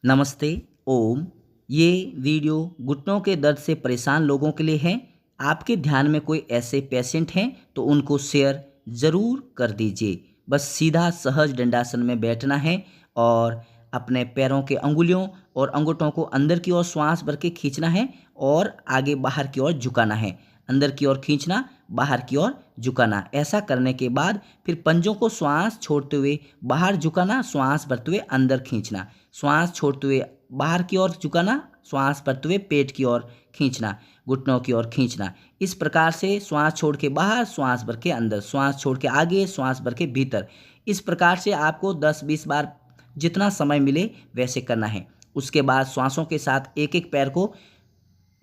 नमस्ते। ओम। ये वीडियो घुटनों के दर्द से परेशान लोगों के लिए है। आपके ध्यान में कोई ऐसे पेशेंट हैं तो उनको शेयर ज़रूर कर दीजिए। बस सीधा सहज दंडासन में बैठना है और अपने पैरों के अंगुलियों और अंगूठों को अंदर की ओर श्वास भर के खींचना है और आगे बाहर की ओर झुकाना है। अंदर की ओर खींचना, बाहर की ओर झुकाना। ऐसा करने के बाद फिर पंजों को श्वास छोड़ते हुए बाहर झुकाना, श्वास भरते हुए अंदर खींचना, श्वास छोड़ते हुए बाहर की ओर झुकाना, श्वास भरते हुए पेट की ओर खींचना, घुटनों की ओर खींचना। इस प्रकार से श्वास छोड़ के बाहर, श्वास भर के अंदर, श्वास छोड़ के आगे, श्वास भर के भीतर। इस प्रकार से आपको 10-20 बार जितना समय मिले वैसे करना है। उसके बाद श्वासों के साथ एक एक पैर को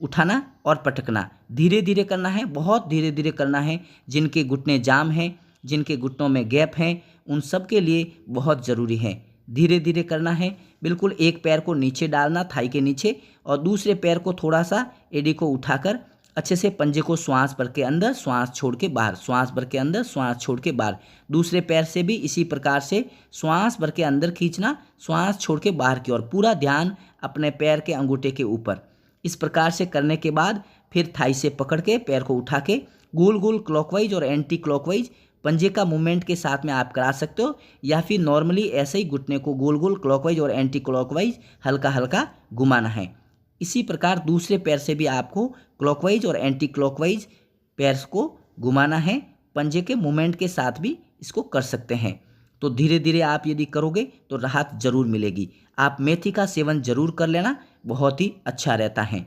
उठाना और पटकना। धीरे धीरे करना है, बहुत धीरे धीरे करना है। जिनके घुटने जाम हैं, जिनके घुटनों में गैप हैं, उन सब के लिए बहुत ज़रूरी है। धीरे धीरे करना है। बिल्कुल एक पैर को नीचे डालना, थाई के नीचे, और दूसरे पैर को थोड़ा सा एड़ी को उठाकर अच्छे से पंजे को श्वास भर के अंदर, श्वास छोड़ के बाहर, श्वास भर के अंदर, श्वास छोड़ के बाहर। दूसरे पैर से भी इसी प्रकार से श्वास भर के अंदर खींचना, श्वास छोड़ के बाहर की ओर। पूरा ध्यान अपने पैर के अंगूठे के ऊपर। इस प्रकार से करने के बाद फिर थाई से पकड़ के पैर को उठा के गोल गोल क्लॉकवाइज और एंटी क्लॉकवाइज पंजे का मूवमेंट के साथ में आप करा सकते हो, या फिर नॉर्मली ऐसे ही घुटने को गोल गोल क्लॉकवाइज और एंटी क्लॉकवाइज हल्का हल्का घुमाना है। इसी प्रकार दूसरे पैर से भी आपको क्लॉकवाइज और एंटी क्लॉकवाइज पैर को घुमाना है। पंजे के मूवमेंट के साथ भी इसको कर सकते हैं। तो धीरे धीरे आप यदि करोगे तो राहत जरूर मिलेगी। आप मेथी का सेवन जरूर कर लेना, बहुत ही अच्छा रहता है।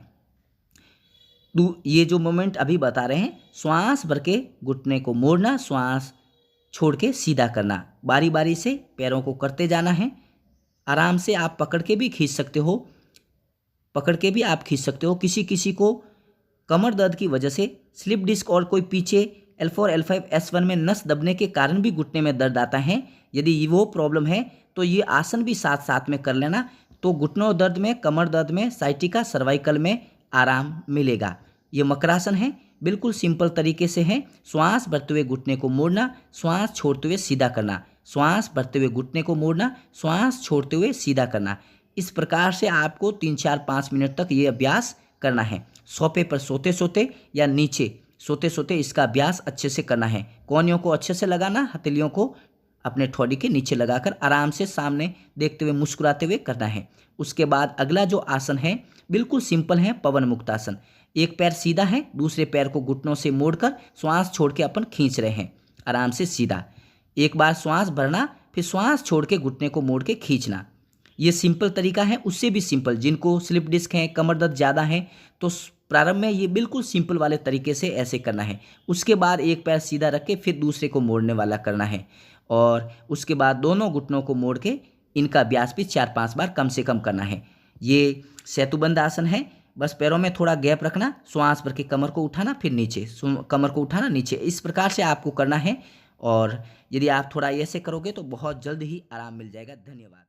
ये जो मोमेंट अभी बता रहे हैं, श्वास भर के घुटने को मोड़ना, श्वास छोड़ के सीधा करना। बारी बारी से पैरों को करते जाना है। आराम से आप पकड़ के भी खींच सकते हो, पकड़ के भी आप खींच सकते हो। किसी किसी को कमर दर्द की वजह से स्लिप डिस्क और कोई पीछे L4, L5, S1 में नस दबने के कारण भी घुटने में दर्द आता है। यदि वो प्रॉब्लम है तो ये आसन भी साथ साथ में कर लेना, तो घुटनों दर्द में, कमर दर्द में, साइटिका, सर्वाइकल में आराम मिलेगा। ये मकरासन है, बिल्कुल सिंपल तरीके से है। श्वास भरते हुए घुटने को मोड़ना, श्वास छोड़ते हुए सीधा करना, श्वास भरते हुए घुटने को मोड़ना, श्वास छोड़ते हुए सीधा करना। इस प्रकार से आपको 3-4-5 मिनट तक ये अभ्यास करना है। सोफे पर सोते सोते या नीचे सोते सोते इसका अभ्यास अच्छे से करना है। कोहनियों को अच्छे से लगाना, हथेलियों को अपने ठोड़ी के नीचे लगाकर आराम से सामने देखते हुए, मुस्कुराते हुए करना है। उसके बाद अगला जो आसन है बिल्कुल सिंपल है, पवन मुक्तासन। एक पैर सीधा है, दूसरे पैर को घुटनों से मोड़कर श्वास छोड़ के अपन खींच रहे हैं, आराम से सीधा। एक बार श्वास भरना, फिर श्वास छोड़ के घुटने को मोड़ के खींचना। ये सिंपल तरीका है। उससे भी सिंपल, जिनको स्लिप डिस्क है, कमर दर्द ज़्यादा है, तो प्रारंभ में ये बिल्कुल सिंपल वाले तरीके से ऐसे करना है। उसके बाद एक पैर सीधा रख के फिर दूसरे को मोड़ने वाला करना है, और उसके बाद दोनों घुटनों को मोड़ के इनका अभ्यास भी 4-5 बार कम से कम करना है। ये सेतुबंद आसन है। बस पैरों में थोड़ा गैप रखना, श्वास भर के कमर को उठाना, फिर नीचे, कमर को उठाना, नीचे। इस प्रकार से आपको करना है, और यदि आप थोड़ा ऐसे करोगे तो बहुत जल्द ही आराम मिल जाएगा। धन्यवाद।